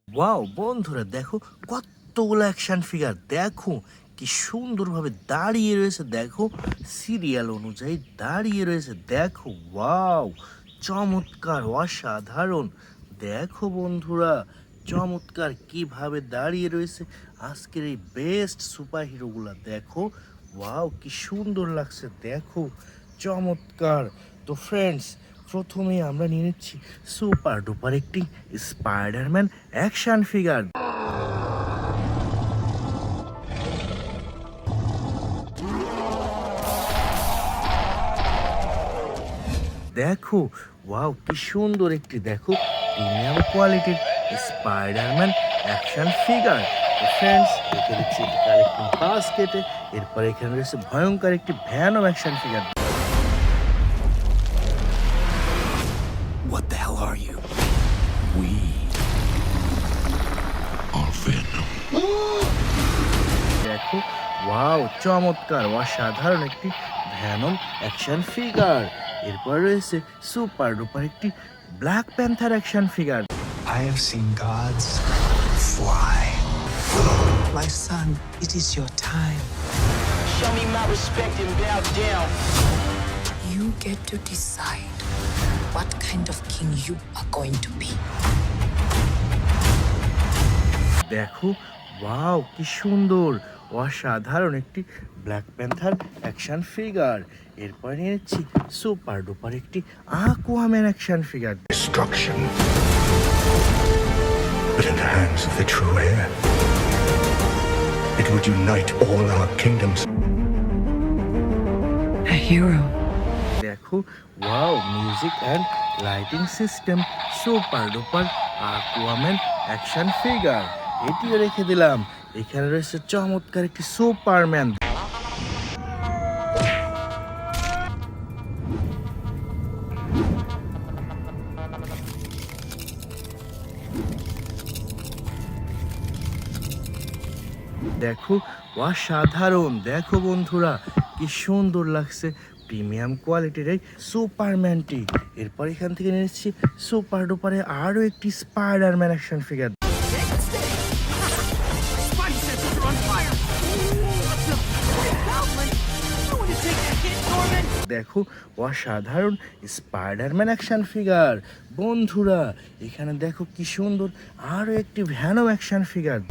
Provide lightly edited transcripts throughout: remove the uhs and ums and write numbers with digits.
Wow বন্ধুরা দেখো কতগুলো অ্যাকশন ফিগার দেখো কি সুন্দরভাবে দাঁড়িয়ে রয়েছে দেখো সিরিয়াল অনুযায়ী দাঁড়িয়ে রয়েছে দেখো ওয়াও চমৎকার অসাধারণ দেখো বন্ধুরা চমৎকার কিভাবে দাঁড়িয়ে রয়েছে আজকের এই বেস্ট সুপার হিরোগুলা দেখো ওয়াও কি সুন্দর লাগছে দেখো চমৎকার। তো ফ্রেন্ডস প্রথমেই আমরা নিয়ে নিচ্ছি সুপার ডুপার একটি স্পাইডারম্যান অ্যাকশন ফিগার। দেখো ওয়াও কি সুন্দর একটি দেখো প্রিমিয়াম কোয়ালিটির স্পাইডারম্যান অ্যাকশন ফিগার। ফ্রেন্ডস দেখে দিচ্ছি কালেক্টিং বাস্কেটে। এরপর এখানে রয়েছে ভয়ঙ্কর একটি Venom action figure. What the hell are you? We are Venom. দেখো ওয়াও চমৎকার অসাধারণ একটি ভ্যানম অ্যাকশন ফিগার। এরপর রয়েছে সুপার ডুপার একটি black panther action figure. I have seen gods fly. My son, it is your time. Show me my respect and bow down. You get to decide what kind of king you are going to be. দেখো wow কি সুন্দর অসাধারণ একটি black panther action figure. এরপর নিয়ে নিচ্ছি super duper একটি Aquaman action figure. Destruction. But in the hands of the true heir, it would unite all our kingdoms. A hero. দেখো wow music and lighting system super duper Aquaman action figure এটিও রেখে দিলাম। এখানে রয়েছে চমৎকার একটি Superman. দেখো অসাধারণ দেখো বন্ধুরা কি সুন্দর লাগছে প্রিমিয়াম কোয়ালিটির এই সুপারম্যানটি। এরপর এখান থেকে নিয়েছি সুপার ডুপারে আরও একটি স্পাইডারম্যান অ্যাকশন ফিগার। দেখো অসাধারণ স্পাইডারম্যান অ্যাকশন ফিগার। বন্ধুরা এখানে দেখো কি সুন্দর আরও একটি Venom action figure.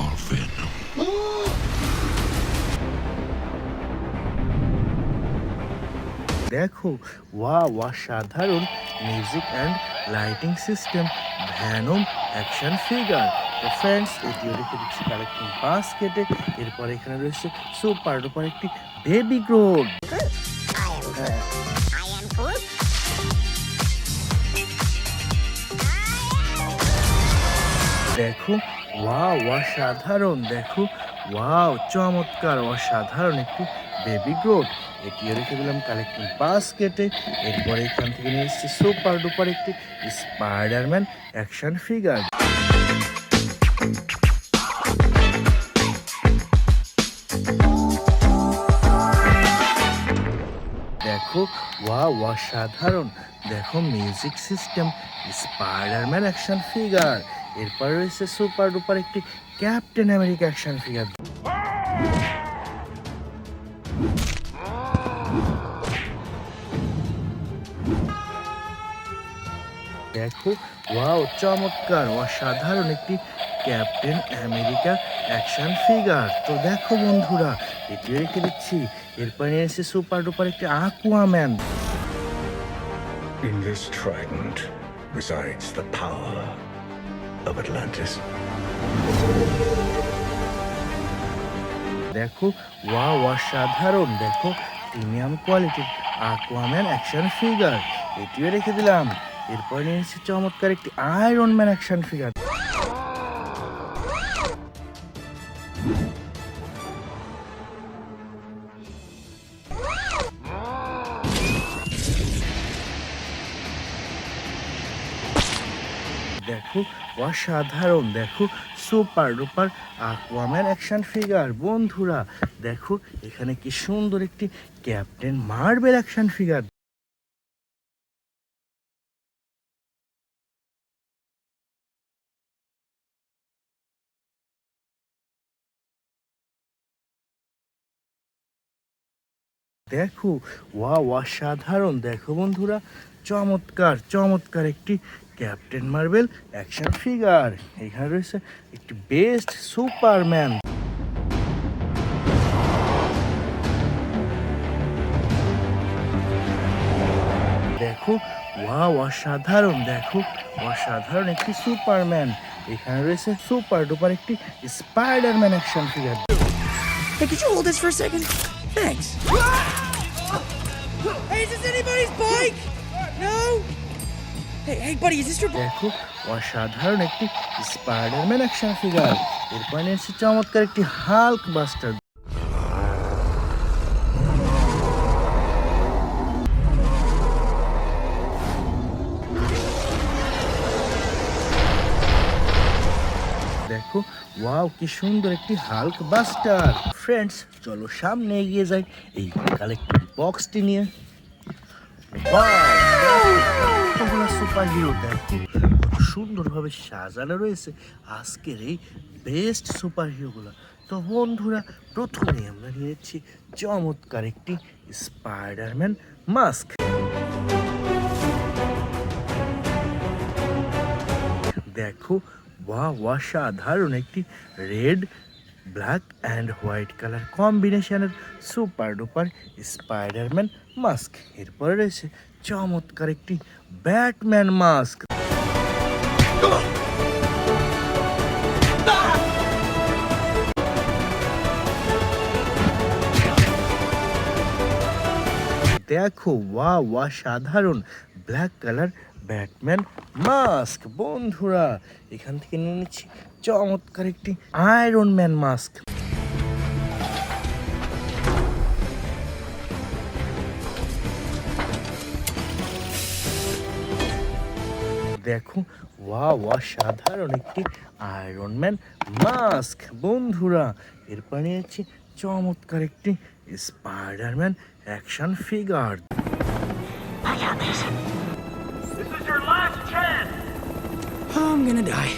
Our Venom. দেখো ওয়াও অসাধারণ music and lighting system Venom action figure. তো ফ্রেন্ডস এটিও রেখে দিচ্ছি কালেক্টিং বাস্কেটে। এরপর এখানে রয়েছে সুপার ডুপার একটি বেবি গ্রোড। দেখো ওয়াও অসাধারণ দেখো ওয়াও চমৎকার অসাধারণ একটি বেবি গ্রোড। এটিও রেখে দিলাম কালেক্টিং বাস্কেটে। এরপরে এখান থেকে নিয়ে এসেছি সুপার ডুপার একটি স্পাইডারম্যান অ্যাকশন ফিগার। দেখো ওয়াও অসাধারণ দেখো music system Spiderman action figure. এরপর রয়েছে সুপার ডুপার একটি ক্যাপ্টেন আমেরিকা অ্যাকশন ফিগার। দেখো ওয়াও চমৎকার অসাধারণ একটি ক্যাপ্টেন আমেরিকা অ্যাকশন ফিগার। তো দেখো বন্ধুরা এটি রেখে দিচ্ছি। এরপর নিয়ে এসেছে সুপার ডুপার একটি আকুয়াম্যান। In this trident resides the power of Atlantis. দেখো ওয়াও অসাধারণ দেখো প্রিমিয়াম কোয়ালিটির আকুয়াম্যান অ্যাকশন ফিগার এটিও রেখে দিলাম। এরপর নিয়ে এসেছি চমৎকার একটি আয়রন ম্যান অ্যাকশন ফিগার। দেখো অসাধারণ দেখো super duper Aquaman action figure. বন্ধুরা দেখো এখানে কি সুন্দর একটি ক্যাপ্টেন মার্বেল অ্যাকশন ফিগার। দেখো ওয়াও অসাধারণ, দেখো বন্ধুরা, চমৎকার চমৎকার একটি ক্যাপ্টেন মার্বেল অ্যাকশন ফিগার। এখানে রয়েছে একটি বেস্ট সুপারম্যান। দেখো ওয়াও অসাধারণ, দেখো অসাধারণ একটি সুপারম্যান। এখানে রয়েছে সুপার ডুপার একটি Spiderman action figure. Hey, could you hold this for a second? Thanks. Hey, is this anybody's bike? No? Hey, buddy, is this your bike? দেখো অসাধারণ একটি স্পাইডারম্যান অ্যাকশন ফিগার। এরপর নিয়েছে চমৎকার একটি হাল্ক বাস্টার। দেখো wow কি সুন্দর একটি হাল্ক বাস্টার। ফ্রেন্ডস চলো সামনে এগিয়ে যাই এই কালেক্টিভ বক্সটি নিয়ে। সুপার হিরো দেখো কত সুন্দরভাবে সাজানো রয়েছে আজকের এই বেস্ট সুপার হিরোগুলো। তো বন্ধুরা প্রথমে আমরা নিয়েছি চমৎকার একটি স্পাইডারম্যান মাস্ক। দেখো অসাধারণ একটি red black and white colour কম্বিনেশনের সুপার ডুপার স্পাইডারম্যান মাস্ক। এরপরে রয়েছে চমৎকার একটি ব্যাটম্যান মাস্ক। দেখো অসাধারণ ব্ল্যাক কালার ব্যাটম্যান মাস্ক। বন্ধুরা এখান থেকে নিয়ে নিচ্ছি চমৎকার একটি আয়রন ম্যান মাস্ক। দেখো অসাধারণ একটি আয়রন ম্যান মাস্ক। বন্ধুরা এরপর নিয়েছি চমৎকার একটি Spiderman action figure. I'm gonna die.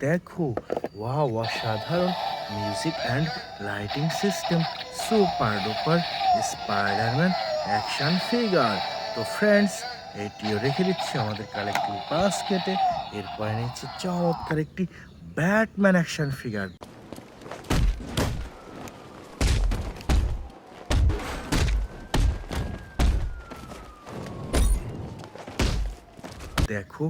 দেখো অসাধারণ music and lighting system super duper Spiderman action figure. তো ফ্রেন্ডস এটিও রেখে দিচ্ছি আমাদের কালেক্টিভ বাস্কেটে। এরপরে নিচ্ছে চমৎকার একটি ব্যাটম্যান অ্যাকশন ফিগার। দেখো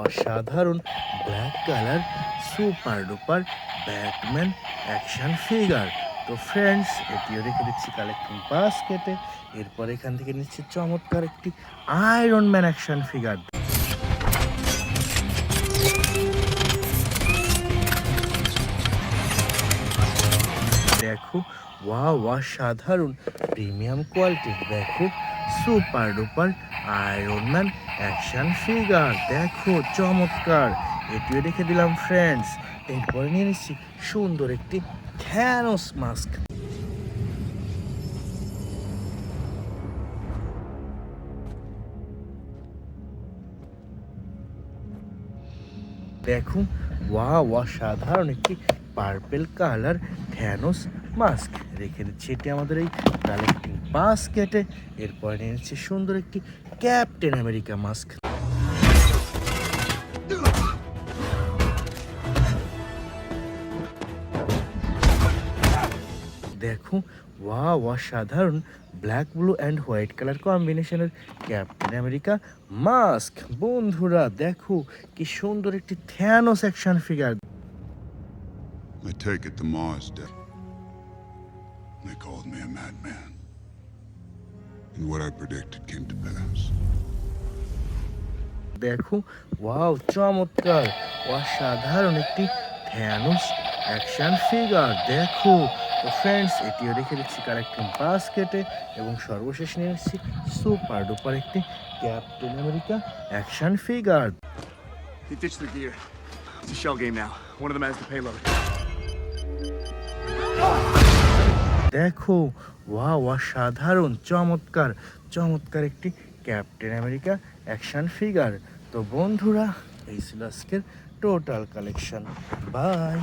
অসাধারণ black colour super duper Batman action figure. তো ফ্রেন্ডস এটিও রেখে দিচ্ছি কালেক্টিং বাস্কেটে। এরপর এখান থেকে নিচ্ছি চমৎকার একটি আয়রন ম্যান অ্যাকশন ফিগার। দেখো অসাধারণ প্রিমিয়াম কোয়ালিটির দেখো super duper iron man action figure. দেখো চমৎকার, এটিও রেখে দিলাম ফ্রেন্ডস। এরপরে নিয়ে নিচ্ছি সুন্দর একটি থ্যানোস মাস্ক। দেখো অসাধারণ একটি পার্পেল কালার থ্যানোস মাস্ক। রেখে দিচ্ছি এটি আমাদের এই কালেক্টিং বাস্কেটে। এরপরে নিয়ে নিচ্ছি সুন্দর একটি ক্যাপ্টেন আমেরিকা মাস্ক। দেখো অসাধারণ black blue and white colour কম্বিনেশনের ক্যাপ্টেন আমেরিকা মাস্ক। বন্ধুরা দেখো কি সুন্দর একটি Thanos action figure. I take it the Mars dead. They called me a madman. And what I predicted came to pass. দেখো চমৎকার অসাধারণ একটি থ্যানোস অ্যাকশন ফিগার। দেখো তো ফ্রেন্ডস এটিও রেখে দিচ্ছি কালেক্টিং বাস্কেটে। এবং সর্বশেষ নিয়ে এসেছি সুপার ডুপার একটি captain America action figure. He ditched the gear. It's a shell game now. One of them has the payload. দেখো অসাধারণ চমৎকার চমৎকার একটি ক্যাপ্টেন আমেরিকা অ্যাকশন ফিগার। তো বন্ধুরা এই ছিল আজকের total collection. Bye.